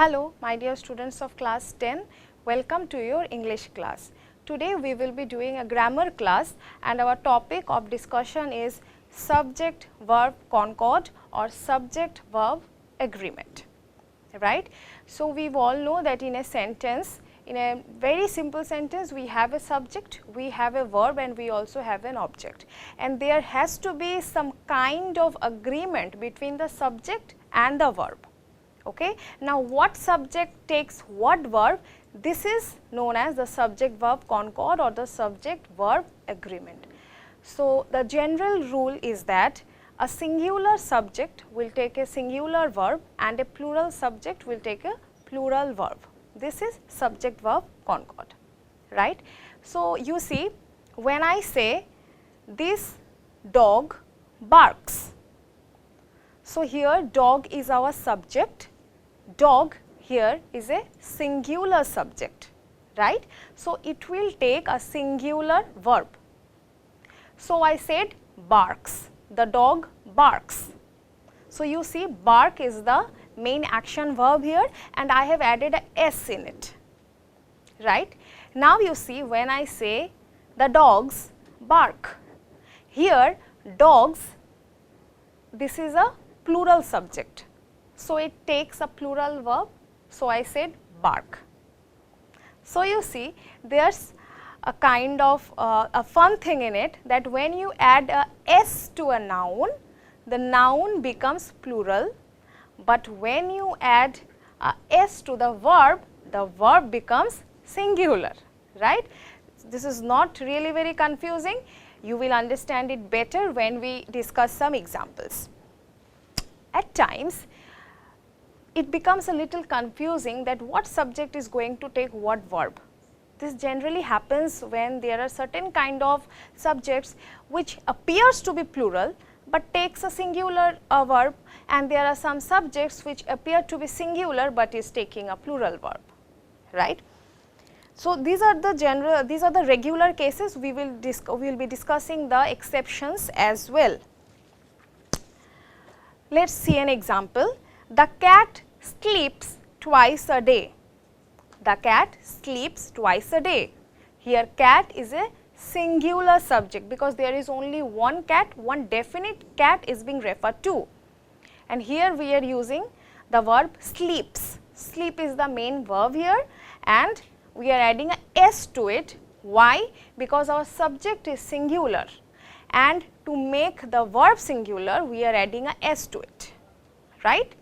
Hello, my dear students of class 10, welcome to your English class. Today we will be doing a grammar class and our topic of discussion is subject-verb concord or subject-verb agreement, right. So, we all know that in a sentence, in a very simple sentence, we have a subject, we have a verb and we also have an object, and there has to be some kind of agreement between the subject and the verb. Okay. Now, what subject takes what verb? This is known as the subject-verb concord or the subject-verb agreement. So, the general rule is that a singular subject will take a singular verb and a plural subject will take a plural verb. This is subject-verb concord, right. So, you see, when I say this dog barks, so here dog is our subject, dog here is a singular subject, right. So, it will take a singular verb. So, I said barks, the dog barks. So, you see bark is the main action verb here and I have added a s in it, right. Now, you see when I say the dogs bark, here dogs, this is a plural subject. So, it takes a plural verb. So, I said bark. So, you see there is a kind of a fun thing in it that when you add a s to a noun, the noun becomes plural, but when you add a s to the verb becomes singular, right. This is not really very confusing. You will understand it better when we discuss some examples. At times, it becomes a little confusing that what subject is going to take what verb. This generally happens when there are certain kind of subjects which appears to be plural, but takes a singular verb, and there are some subjects which appear to be singular, but is taking a plural verb, right. So, these are the regular cases. We will be discussing the exceptions as well. Let us see an example. The cat sleeps twice a day. The cat sleeps twice a day. Here cat is a singular subject because there is only one cat, one definite cat is being referred to. And here we are using the verb sleeps. Sleep is the main verb here and we are adding a s to it. Why? Because our subject is singular and to make the verb singular we are adding a s to it, right.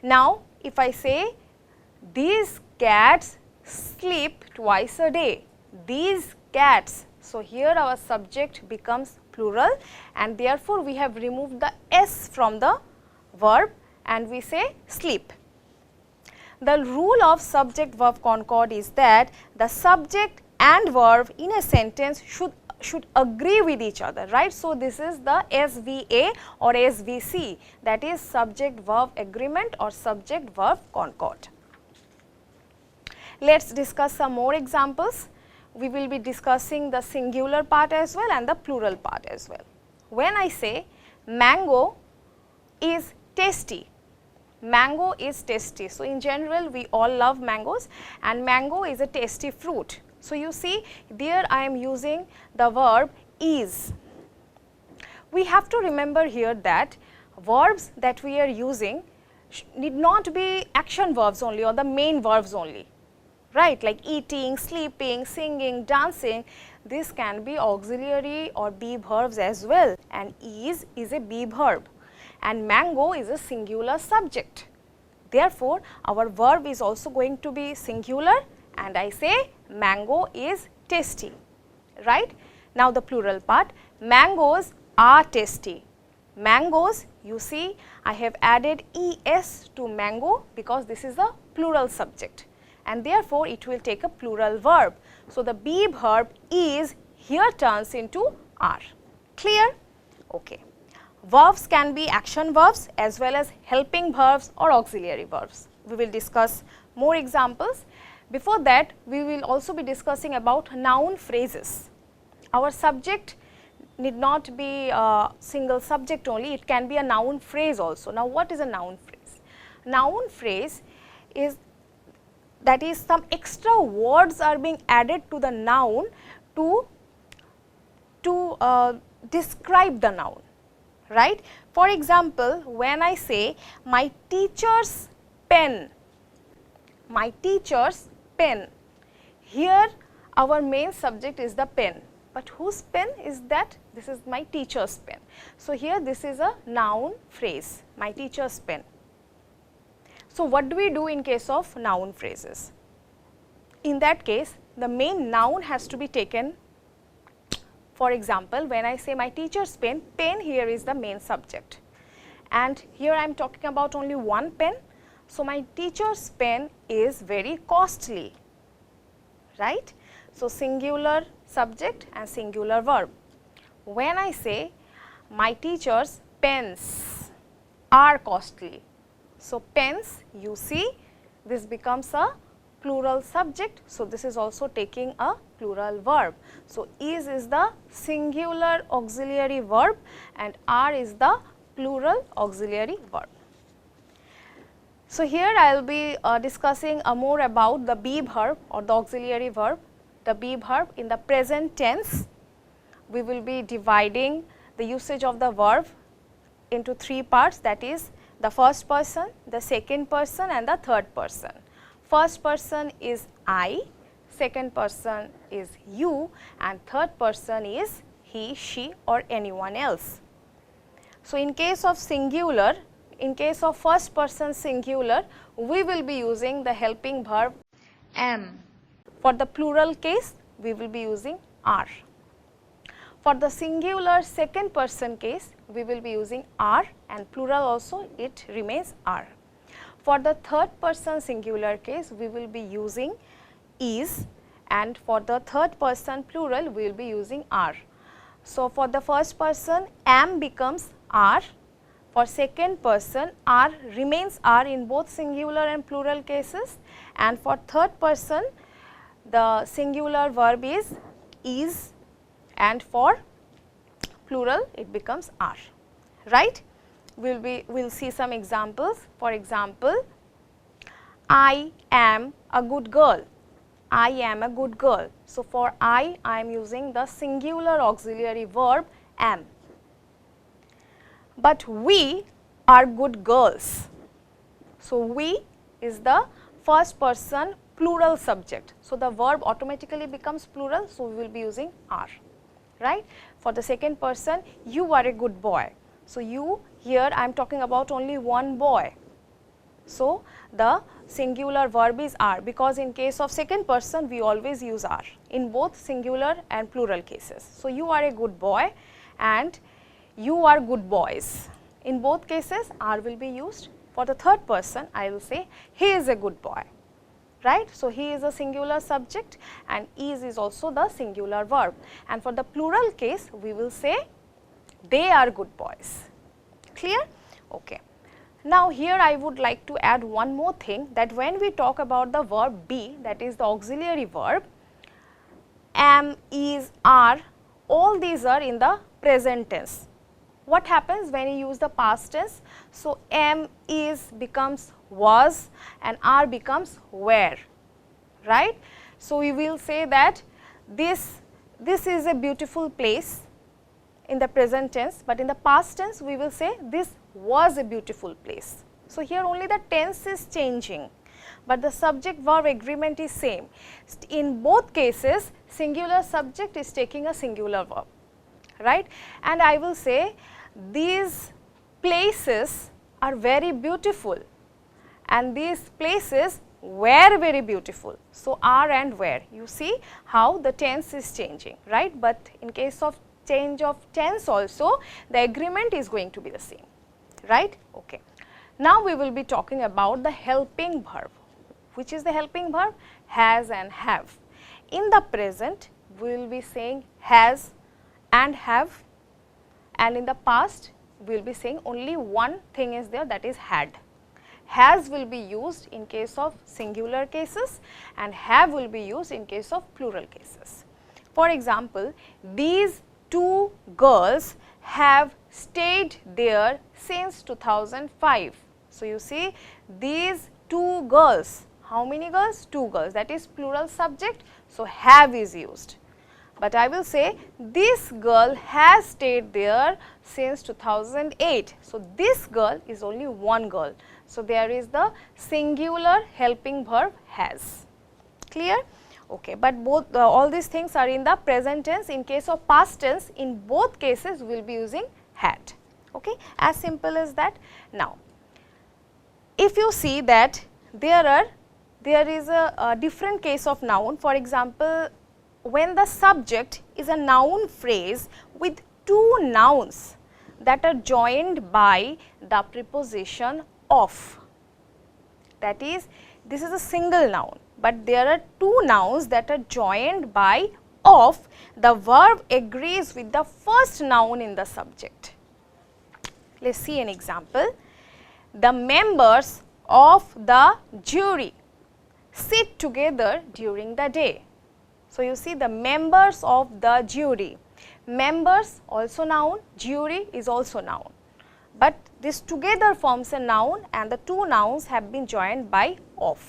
Now, if I say these cats sleep twice a day, these cats, so here our subject becomes plural and therefore, we have removed the s from the verb and we say sleep. The rule of subject-verb concord is that the subject and verb in a sentence should agree with each other, right. So, this is the SVA or SVC, that is subject-verb agreement or subject-verb concord. Let us discuss some more examples. We will be discussing the singular part as well and the plural part as well. When I say mango is tasty, mango is tasty. So, in general we all love mangoes and mango is a tasty fruit. So, you see there I am using the verb is. We have to remember here that verbs that we are using need not be action verbs only or the main verbs only, right, like eating, sleeping, singing, dancing. This can be auxiliary or be verbs as well, and is a be verb and mango is a singular subject. Therefore, our verb is also going to be singular and I say mango is tasty, right. Now, the plural part, mangoes are tasty. Mangoes, you see I have added es to mango because this is a plural subject and therefore, it will take a plural verb. So, the be verb is here turns into are. Clear? Okay. Verbs can be action verbs as well as helping verbs or auxiliary verbs. We will discuss more examples. Before that, we will also be discussing about noun phrases. Our subject need not be a single subject only, it can be a noun phrase also. Now, what is a noun phrase? Noun phrase is, that is some extra words are being added to the noun to describe the noun, right. For example, when I say my teacher's pen, my teacher's pen, here our main subject is the pen, but whose pen is that? This is my teacher's pen. So, here this is a noun phrase, my teacher's pen. So, what do we do in case of noun phrases? In that case, the main noun has to be taken. For example, when I say my teacher's pen, pen here is the main subject, and here I am talking about only one pen. So, my teacher's pen is very costly, right. So, singular subject and singular verb. When I say my teacher's pens are costly, so pens, you see, this becomes a plural subject. So, this is also taking a plural verb. So, is the singular auxiliary verb and are is the plural auxiliary verb. So, here I will be discussing more about the be verb or the auxiliary verb. The be verb in the present tense, we will be dividing the usage of the verb into three parts, that is the first person, the second person and the third person. First person is I, second person is you and third person is he, she or anyone else. So, in case of singular, in case of first person singular, we will be using the helping verb am. For the plural case, we will be using are. For the singular second person case, we will be using are, and plural also it remains are. For the third person singular case, we will be using is, and for the third person plural, we will be using are. So, for the first person, am becomes are. For second person, are remains are in both singular and plural cases, and for third person, the singular verb is, and for plural it becomes are, right. We will see some examples. For example, I am a good girl, I am a good girl. So, for I am using the singular auxiliary verb am, but we are good girls. So, we is the first person plural subject. So, the verb automatically becomes plural. So, we will be using are, right. For the second person, you are a good boy. So, you here I am talking about only one boy. So, the singular verb is are, because in case of second person we always use are in both singular and plural cases. So, you are a good boy and you are good boys. In both cases are will be used. For the third person, I will say he is a good boy, right. So, he is a singular subject and is also the singular verb, and for the plural case we will say they are good boys. Clear? Okay. Now, here I would like to add one more thing, that when we talk about the verb be, that is the auxiliary verb, am, is, are, all these are in the present tense. What happens when you use the past tense? So, am, is becomes was and are becomes were, right. So, we will say that this is a beautiful place in the present tense, but in the past tense we will say this was a beautiful place. So, here only the tense is changing, but the subject verb agreement is same. In both cases, singular subject is taking a singular verb, right. And I will say these places are very beautiful and these places were very beautiful. So, are and were, you see how the tense is changing, right. But in case of change of tense also, the agreement is going to be the same, right. Okay. Now, we will be talking about the helping verb. Which is the helping verb? Has and have. In the present, we will be saying has and have, and in the past, we will be saying only one thing is there, that is had. Has will be used in case of singular cases and have will be used in case of plural cases. For example, these two girls have stayed there since 2005. So, you see these 2 girls. How many girls? 2 girls, that is plural subject. So, have is used. But I will say this girl has stayed there since 2008. So, this girl is only one girl. So, there is the singular helping verb has. Clear? Okay, but both all these things are in the present tense. In case of past tense, in both cases we will be using had. Okay, as simple as that. Now, if you see that there is a different case of noun. For example, when the subject is a noun phrase with 2 nouns that are joined by the preposition of, that is, this is a single noun, but there are 2 nouns that are joined by of, the verb agrees with the first noun in the subject. Let us see an example. The members of the jury sit together during the day. So, you see the members of the jury, members also noun, jury is also noun, but this together forms a noun and the 2 nouns have been joined by of,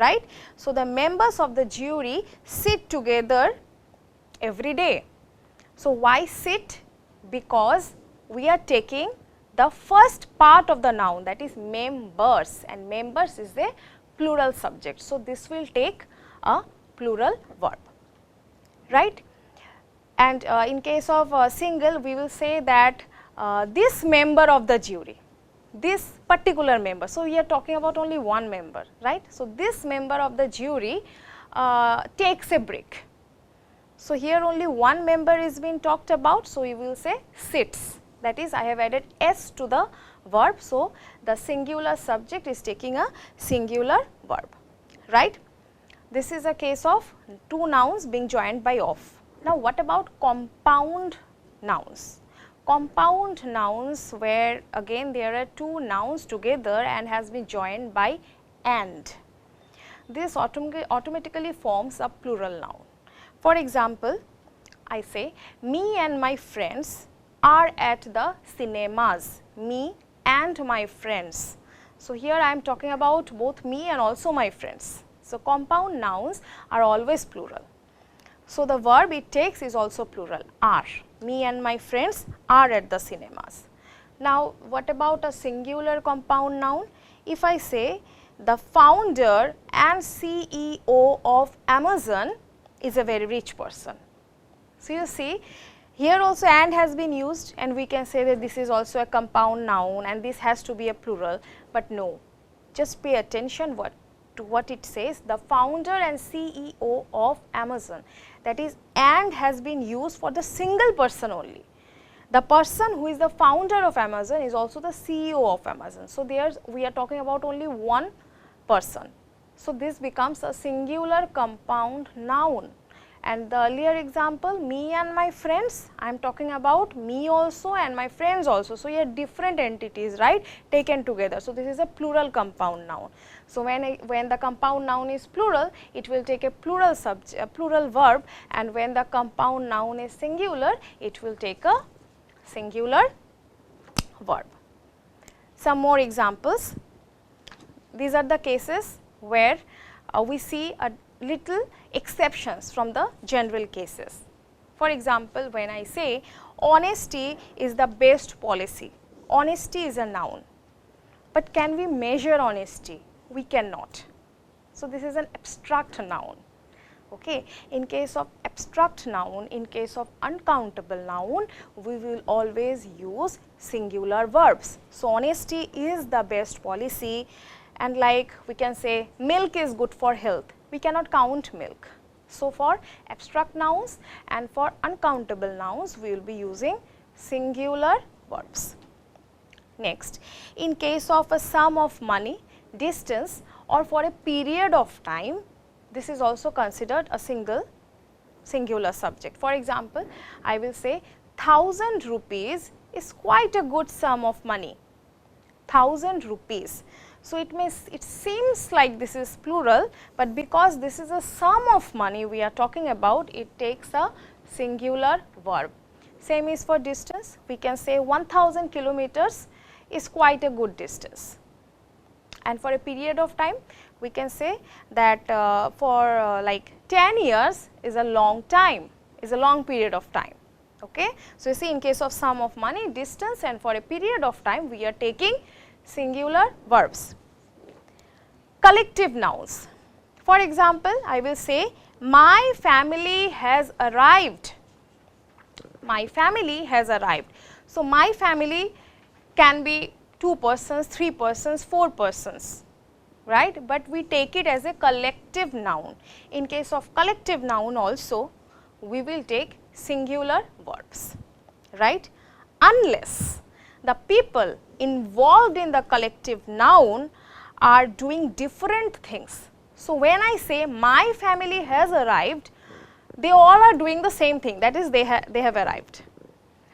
right. So, the members of the jury sit together every day. So, why sit? Because we are taking the first part of the noun, that is members, and members is a plural subject. So, this will take a plural verb, right. And in case of single, we will say that this member of the jury, this particular member. So, we are talking about only one member, right. So, this member of the jury takes a break. So, here only one member is being talked about. So, we will say sits, that is, I have added s to the verb. So, the singular subject is taking a singular verb, right. This is a case of 2 nouns being joined by of. Now, what about compound nouns? Compound nouns where again there are 2 nouns together and has been joined by and. This automatically forms a plural noun. For example, I say me and my friends are at the cinemas, me and my friends. So, here I am talking about both me and also my friends. So, compound nouns are always plural. So, the verb it takes is also plural, are. Me and my friends are at the cinemas. Now, what about a singular compound noun? If I say the founder and CEO of Amazon is a very rich person. So, you see here also and has been used and we can say that this is also a compound noun and this has to be a plural, but no, just pay attention to what it says, the founder and CEO of Amazon, that is and has been used for the single person only. The person who is the founder of Amazon is also the CEO of Amazon. So, there we are talking about only one person. So, this becomes a singular compound noun. And the earlier example, me and my friends, I am talking about me also and my friends also. So, here different entities, right, taken together. So, this is a plural compound noun. So, when the compound noun is plural, it will take a plural plural verb, and when the compound noun is singular, it will take a singular verb. Some more examples. These are the cases where we see a little exceptions from the general cases. For example, when I say honesty is the best policy, honesty is a noun, but can we measure honesty? We cannot. So, this is an abstract noun. Okay. In case of abstract noun, in case of uncountable noun, we will always use singular verbs. So, honesty is the best policy, and like we can say milk is good for health, we cannot count milk. So, for abstract nouns and for uncountable nouns, we will be using singular verbs. Next, in case of a sum of money, distance or for a period of time, this is also considered a singular subject. For example, I will say 1000 rupees is quite a good sum of money, 1000 rupees. So, it seems like this is plural, but because this is a sum of money we are talking about, it takes a singular verb. Same is for distance, we can say 1000 kilometers is quite a good distance. and for a period of time we can say that for like 10 years is a long time, is a long period of time. Okay. So, you see in case of sum of money, distance, and for a period of time we are taking singular verbs. Collective nouns. For example, I will say my family has arrived. My family has arrived. So, my family can be 2 persons, 3 persons, 4 persons, right, but we take it as a collective noun. In case of collective noun also we will take singular verbs, right, unless the people involved in the collective noun are doing different things. So, when I say my family has arrived, they all are doing the same thing, that is they have arrived,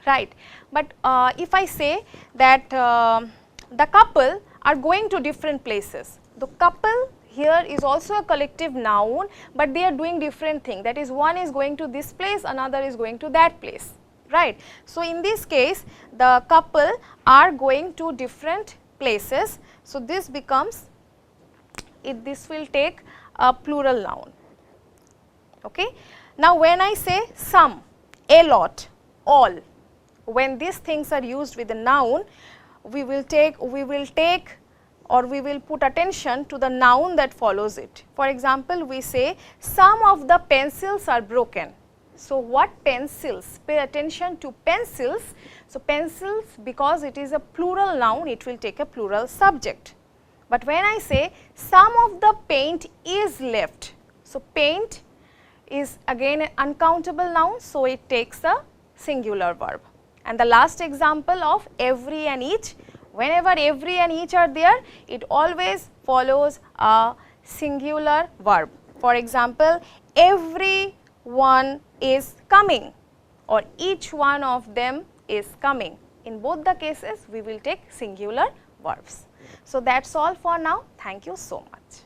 right. But if I say that the couple are going to different places, the couple here is also a collective noun, but they are doing different thing, that is one is going to this place, another is going to that place, right. So, in this case the couple are going to different places. So, this becomes, this will take a plural noun. Okay. Now, when I say some, a lot, all, when these things are used with a noun, we will take or we will put attention to the noun that follows it. For example, we say some of the pencils are broken. So, what pencils? Pay attention to pencils. So, pencils, because it is a plural noun, it will take a plural subject. But when I say some of the paint is left, so paint is again an uncountable noun, so it takes a singular verb. And the last example of every and each, whenever every and each are there, it always follows a singular verb. For example, everyone is coming or each one of them is coming. In both the cases, we will take singular verbs. So, that is all for now. Thank you so much.